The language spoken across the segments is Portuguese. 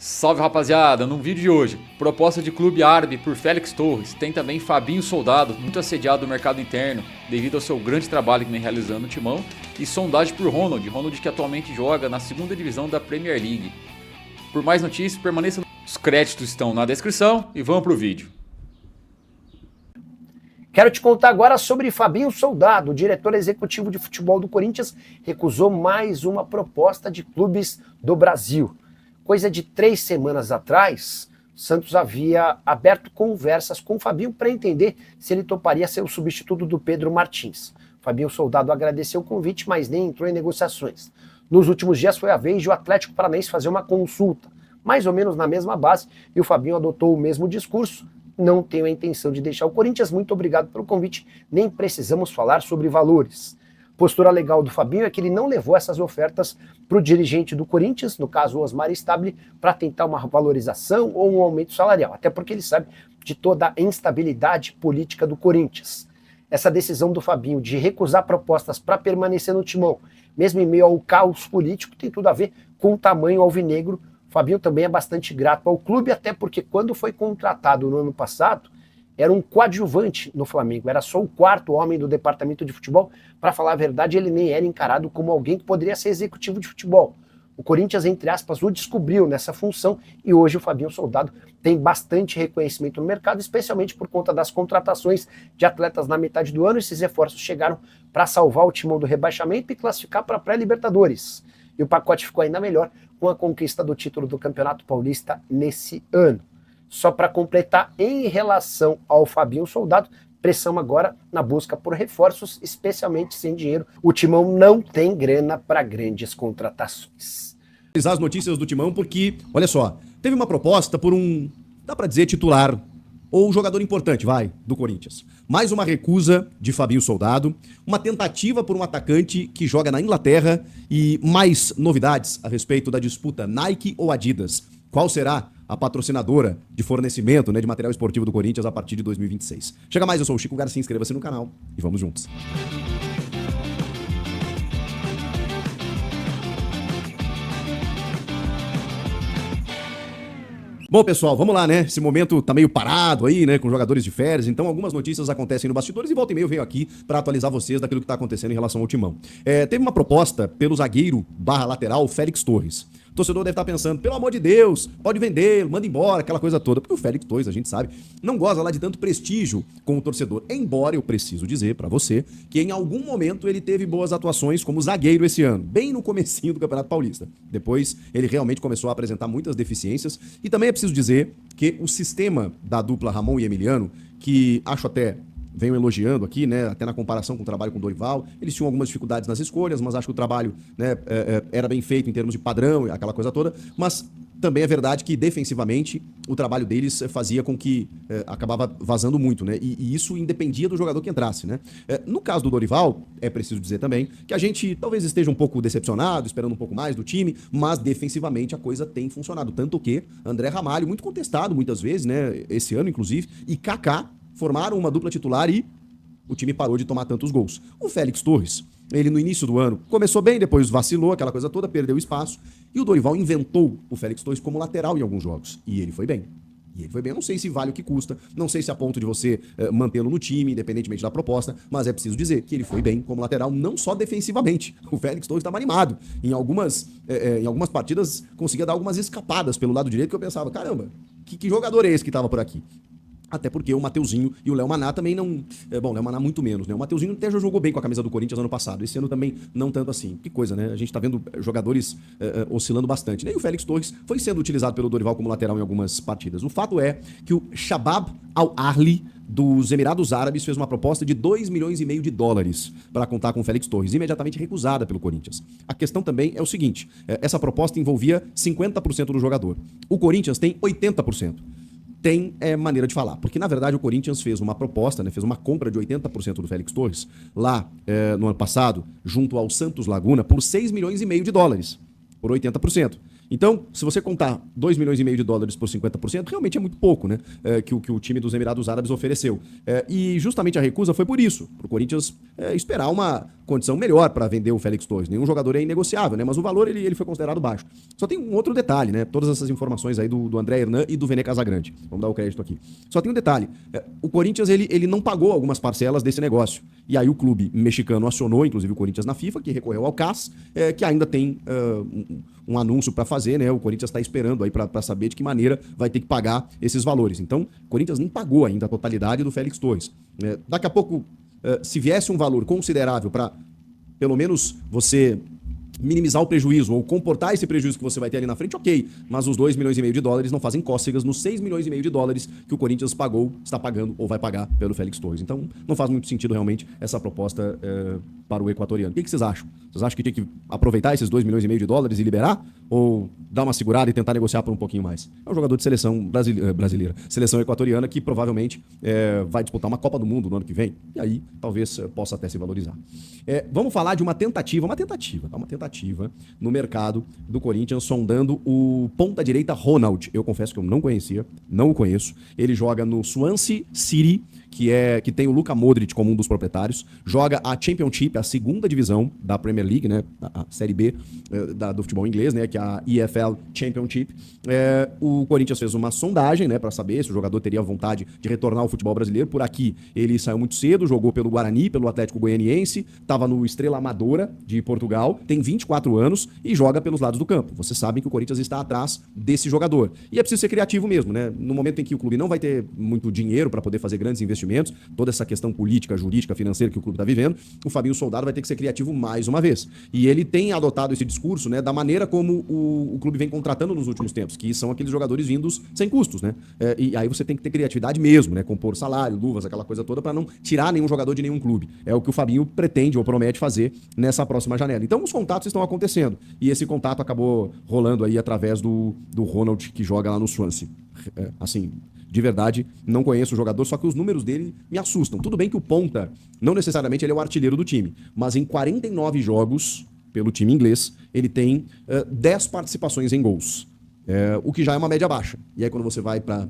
Salve rapaziada, no vídeo de hoje, proposta de clube árabe por Félix Torres, tem também Fabinho Soldado, muito assediado no mercado interno devido ao seu grande trabalho que vem realizando no Timão, e sondagem por Ronald que atualmente joga na segunda divisão da Premier League. Por mais notícias, permaneça. Os créditos estão na descrição e vamos pro vídeo. Quero te contar agora sobre Fabinho Soldado. O diretor executivo de futebol do Corinthians recusou mais uma proposta de clubes do Brasil. Coisa de 3 semanas atrás, Santos havia aberto conversas com o Fabinho para entender se ele toparia ser o substituto do Pedro Martins. Fabinho Soldado agradeceu o convite, mas nem entrou em negociações. Nos últimos dias foi a vez de o Atlético Paranaense fazer uma consulta, mais ou menos na mesma base, e o Fabinho adotou o mesmo discurso. Não tenho a intenção de deixar o Corinthians, muito obrigado pelo convite, nem precisamos falar sobre valores. Postura legal do Fabinho é que ele não levou essas ofertas para o dirigente do Corinthians, no caso o Osmar Stabile, para tentar uma valorização ou um aumento salarial, até porque ele sabe de toda a instabilidade política do Corinthians. Essa decisão do Fabinho de recusar propostas para permanecer no Timão, mesmo em meio ao caos político, tem tudo a ver com o tamanho alvinegro. O Fabinho também é bastante grato ao clube, até porque quando foi contratado no ano passado, era um coadjuvante no Flamengo, era só o 4º homem do departamento de futebol. Para falar a verdade, ele nem era encarado como alguém que poderia ser executivo de futebol. O Corinthians, entre aspas, o descobriu nessa função e hoje o Fabinho Soldado tem bastante reconhecimento no mercado, especialmente por conta das contratações de atletas na metade do ano. Esses reforços chegaram para salvar o Timão do rebaixamento e classificar para a pré-Libertadores. E o pacote ficou ainda melhor com a conquista do título do Campeonato Paulista nesse ano. Só para completar, em relação ao Fabinho Soldado, pressão agora na busca por reforços, especialmente sem dinheiro. O Timão não tem grana para grandes contratações. As notícias do Timão porque, olha só, teve uma proposta por um, dá para dizer, titular ou jogador importante, do Corinthians. Mais uma recusa de Fabinho Soldado, uma tentativa por um atacante que joga na Inglaterra e mais novidades a respeito da disputa Nike ou Adidas. Qual será a patrocinadora de fornecimento, de material esportivo do Corinthians a partir de 2026? Chega mais, eu sou o Chico Garcia, inscreva-se no canal e vamos juntos. Bom, pessoal, vamos lá, Esse momento tá meio parado aí, com jogadores de férias, então algumas notícias acontecem no bastidores e volta e meia eu venho aqui para atualizar vocês daquilo que tá acontecendo em relação ao Timão. Teve uma proposta pelo zagueiro /lateral Félix Torres. O torcedor deve estar pensando, pelo amor de Deus, pode vender, manda embora, aquela coisa toda. Porque o Félix Torres, a gente sabe, não goza lá de tanto prestígio com o torcedor. Embora eu preciso dizer pra você que em algum momento ele teve boas atuações como zagueiro esse ano, bem no comecinho do Campeonato Paulista. Depois ele realmente começou a apresentar muitas deficiências. E também é preciso dizer que o sistema da dupla Ramon e Emiliano, que acho até venho elogiando aqui, até na comparação com o trabalho com o Dorival, eles tinham algumas dificuldades nas escolhas, mas acho que o trabalho era bem feito em termos de padrão, aquela coisa toda, mas também é verdade que defensivamente o trabalho deles fazia com que acabava vazando muito, e isso independia do jogador que entrasse, No caso do Dorival, é preciso dizer também que a gente talvez esteja um pouco decepcionado, esperando um pouco mais do time, mas defensivamente a coisa tem funcionado, tanto que André Ramalho, muito contestado muitas vezes, esse ano inclusive, e Kaká formaram uma dupla titular e o time parou de tomar tantos gols. O Félix Torres, ele no início do ano começou bem, depois vacilou, aquela coisa toda, perdeu espaço, e o Dorival inventou o Félix Torres como lateral em alguns jogos, e ele foi bem. Eu não sei se vale o que custa, não sei se a ponto de você mantê-lo no time, independentemente da proposta, mas é preciso dizer que ele foi bem como lateral, não só defensivamente. O Félix Torres estava animado. Em algumas partidas conseguia dar algumas escapadas pelo lado direito que eu pensava, caramba, que jogador é esse que estava por aqui? Até porque o Mateuzinho e o Léo Maná também não... Bom, o Léo Maná muito menos, O Mateuzinho até já jogou bem com a camisa do Corinthians ano passado. Esse ano também não tanto assim. Que coisa, A gente tá vendo jogadores oscilando bastante. E o Félix Torres foi sendo utilizado pelo Dorival como lateral em algumas partidas. O fato é que o Shabab Al-Ahly dos Emirados Árabes fez uma proposta de $2,5 milhões para contar com o Félix Torres, imediatamente recusada pelo Corinthians. A questão também é o seguinte, essa proposta envolvia 50% do jogador. O Corinthians tem 80%. Tem maneira de falar, porque na verdade o Corinthians fez uma proposta, fez uma compra de 80% do Félix Torres lá no ano passado, junto ao Santos Laguna, por $6,5 milhões, por 80%. Então, se você contar 2 milhões e meio de dólares por 50%, realmente é muito pouco, né? Que o time dos Emirados Árabes ofereceu. E justamente a recusa foi por isso, para o Corinthians esperar uma condição melhor para vender o Félix Torres. Nenhum jogador é inegociável, né? Mas o valor ele foi considerado baixo. Só tem um outro detalhe, né? Todas essas informações aí do André Hernan e do Vene Casagrande. Vamos dar o crédito aqui. Só tem um detalhe. O Corinthians ele não pagou algumas parcelas desse negócio. E aí o clube mexicano acionou, inclusive o Corinthians na FIFA, que recorreu ao CAS, que ainda tem um anúncio para fazer, né? O Corinthians está esperando aí para saber de que maneira vai ter que pagar esses valores. Então, o Corinthians não pagou ainda a totalidade do Félix Torres. Daqui a pouco, se viesse um valor considerável para, pelo menos, você minimizar o prejuízo ou comportar esse prejuízo que você vai ter ali na frente, ok. Mas os 2 milhões e meio de dólares não fazem cócegas nos 6 milhões e meio de dólares que o Corinthians pagou, está pagando ou vai pagar pelo Félix Torres. Então, não faz muito sentido realmente essa proposta para o equatoriano. O que vocês acham? Vocês acham que tinha que aproveitar esses 2 milhões e meio de dólares e liberar? Ou dar uma segurada e tentar negociar por um pouquinho mais? É um jogador de seleção brasileira, seleção equatoriana, que provavelmente vai disputar uma Copa do Mundo no ano que vem. E aí, talvez possa até se valorizar. Vamos falar de uma tentativa no mercado do Corinthians, sondando o ponta-direita Ronald. Eu confesso que eu não conhecia, não o conheço. Ele joga no Swansea City, que tem o Luka Modric como um dos proprietários. Joga a Championship, a segunda divisão da Premier League, né? A Série B do futebol inglês, né? Que é a EFL Championship. O Corinthians fez uma sondagem, né? Para saber se o jogador teria vontade de retornar ao futebol brasileiro. Por aqui, ele saiu muito cedo, jogou pelo Guarani, pelo Atlético Goianiense, estava no Estrela Amadora de Portugal, tem 24 anos e joga pelos lados do campo. Vocês sabem que o Corinthians está atrás desse jogador. E é preciso ser criativo mesmo, né? No momento em que o clube não vai ter muito dinheiro para poder fazer grandes investimentos, toda essa questão política, jurídica, financeira que o clube está vivendo, o Fabinho Soldado vai ter que ser criativo mais uma vez. E ele tem adotado esse discurso, né, da maneira como o clube vem contratando nos últimos tempos, que são aqueles jogadores vindos sem custos, né? E aí você tem que ter criatividade mesmo, né? Compor salário, luvas, aquela coisa toda, para não tirar nenhum jogador de nenhum clube. É o que o Fabinho pretende ou promete fazer nessa próxima janela. Então os contatos estão acontecendo. E esse contato acabou rolando aí através do Ronald, que joga lá no Swansea. Assim, de verdade, não conheço o jogador, só que os números dele me assustam. Tudo bem que o ponta, não necessariamente ele é o artilheiro do time, mas em 49 jogos pelo time inglês, ele tem 10 participações em gols, o que já é uma média baixa. E aí quando você vai para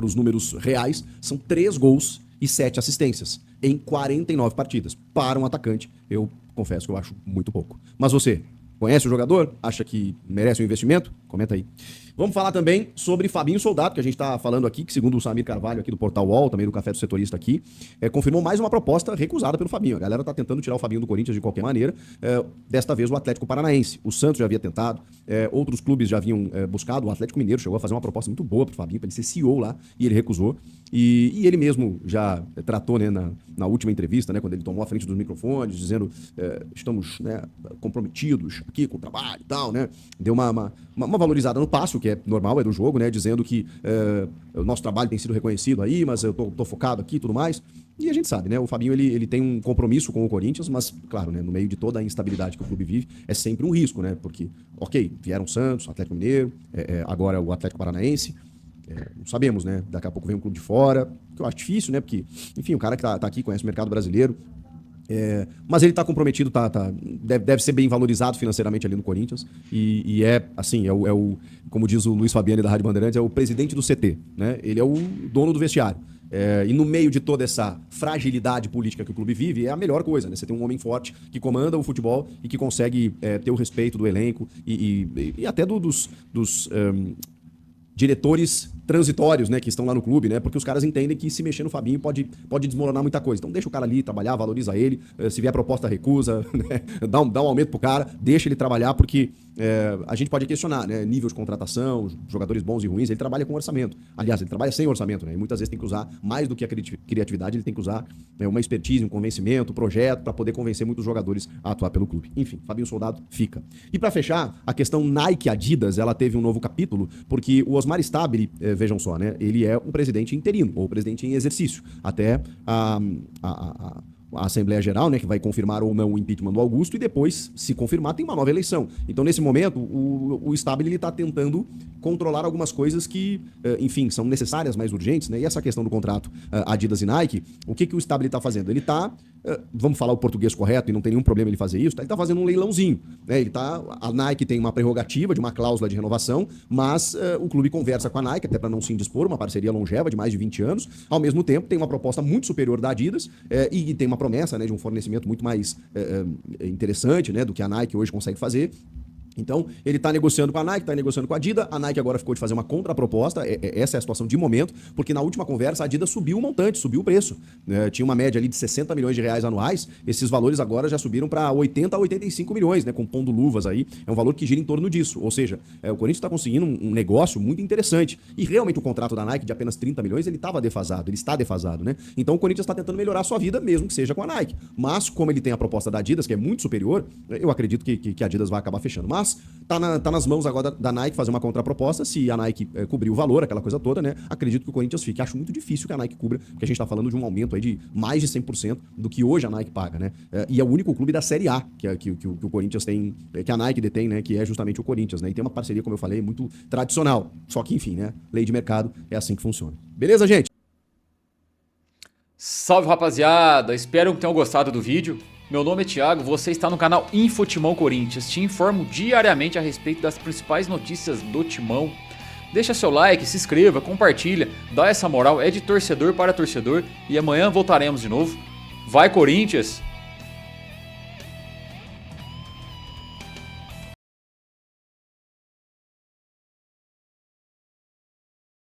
os números reais, são 3 gols e 7 assistências em 49 partidas. Para um atacante, eu confesso que eu acho muito pouco. Mas você conhece o jogador? Acha que merece um investimento? Comenta aí. Vamos falar também sobre Fabinho Soldado, que a gente está falando aqui, que segundo o Samir Carvalho aqui do Portal UOL, também do Café do Setorista aqui, confirmou mais uma proposta recusada pelo Fabinho. A galera está tentando tirar o Fabinho do Corinthians de qualquer maneira. Desta vez o Atlético Paranaense. O Santos já havia tentado, outros clubes já haviam buscado. O Atlético Mineiro chegou a fazer uma proposta muito boa para o Fabinho, para ele ser CEO lá, e ele recusou. E ele mesmo já tratou, né, na última entrevista, né, quando ele tomou a frente dos microfones, dizendo estamos, né, comprometidos aqui com o trabalho e tal, né? Deu uma valorizada no passo, que é normal, é do jogo, né? Dizendo que o nosso trabalho tem sido reconhecido aí, mas eu tô focado aqui e tudo mais. E a gente sabe, né? O Fabinho, ele tem um compromisso com o Corinthians, mas, claro, né, no meio de toda a instabilidade que o clube vive, é sempre um risco, né? Porque, ok, vieram o Santos, o Atlético Mineiro, agora o Atlético Paranaense. Não sabemos, né? Daqui a pouco vem um clube de fora, que eu acho difícil, né? Porque, enfim, o cara que tá aqui conhece o mercado brasileiro. Mas ele está comprometido, deve ser bem valorizado financeiramente ali no Corinthians. E assim, como diz o Luiz Fabiani da Rádio Bandeirantes, é o presidente do CT, né? Ele é o dono do vestiário. E no meio de toda essa fragilidade política que o clube vive, é a melhor coisa, né? Você tem um homem forte que comanda o futebol e que consegue ter o respeito do elenco e até dos diretores transitórios, né, que estão lá no clube, né, porque os caras entendem que se mexer no Fabinho pode desmoronar muita coisa. Então deixa o cara ali trabalhar, valoriza ele, se vier proposta, recusa, né, dá um aumento pro cara, deixa ele trabalhar, porque a gente pode questionar, né, nível de contratação, jogadores bons e ruins, ele trabalha com orçamento. Aliás, ele trabalha sem orçamento, né, e muitas vezes tem que usar, mais do que a criatividade, ele tem que usar uma expertise, um convencimento, um projeto, para poder convencer muitos jogadores a atuar pelo clube. Enfim, Fabinho Soldado fica. E para fechar, a questão Nike-Adidas, ela teve um novo capítulo, porque o Osmar Stabile, vejam só, né? Ele é um presidente interino, ou presidente em exercício, até a Assembleia Geral, né, que vai confirmar ou não o impeachment do Augusto, e depois, se confirmar, tem uma nova eleição. Então, nesse momento, o Stabile está tentando controlar algumas coisas que, enfim, são necessárias, mais urgentes, né? E essa questão do contrato Adidas e Nike, o que o Stabile está fazendo? Ele está, vamos falar o português correto e não tem nenhum problema ele fazer isso, ele está fazendo um leilãozinho, né? A Nike tem uma prerrogativa de uma cláusula de renovação, mas o clube conversa com a Nike, até para não se indispor, uma parceria longeva de mais de 20 anos, ao mesmo tempo tem uma proposta muito superior da Adidas e tem uma promessa, né, de um fornecimento muito mais interessante, né, do que a Nike hoje consegue fazer. Então, ele está negociando com a Nike, está negociando com a Adidas. A Nike agora ficou de fazer uma contraproposta. Essa é a situação de momento, porque na última conversa a Adidas subiu o montante, subiu o preço. Tinha uma média ali de 60 milhões de reais anuais. Esses valores agora já subiram para 80 a 85 milhões, né? Compondo luvas aí. É um valor que gira em torno disso. Ou seja, o Corinthians está conseguindo um negócio muito interessante. E realmente o contrato da Nike de apenas 30 milhões, ele estava defasado, ele está defasado, né? Então o Corinthians está tentando melhorar a sua vida, mesmo que seja com a Nike. Mas, como ele tem a proposta da Adidas, que é muito superior, eu acredito que a Adidas vai acabar fechando. Mas tá nas mãos agora da Nike fazer uma contraproposta. Se a Nike cobrir o valor, aquela coisa toda, né? Acredito que o Corinthians fique. Acho muito difícil que a Nike cubra, porque a gente tá falando de um aumento aí de mais de 100% do que hoje a Nike paga, né? E é o único clube da Série A que o Corinthians tem, que a Nike detém, né? Que é justamente o Corinthians, né? E tem uma parceria, como eu falei, muito tradicional. Só que, enfim, né? Lei de mercado é assim que funciona. Beleza, gente? Salve, rapaziada! Espero que tenham gostado do vídeo. Meu nome é Thiago, você está no canal Infotimão Corinthians. Te informo diariamente a respeito das principais notícias do Timão. Deixa seu like, se inscreva, compartilha, dá essa moral, é de torcedor para torcedor. E amanhã voltaremos de novo. Vai, Corinthians!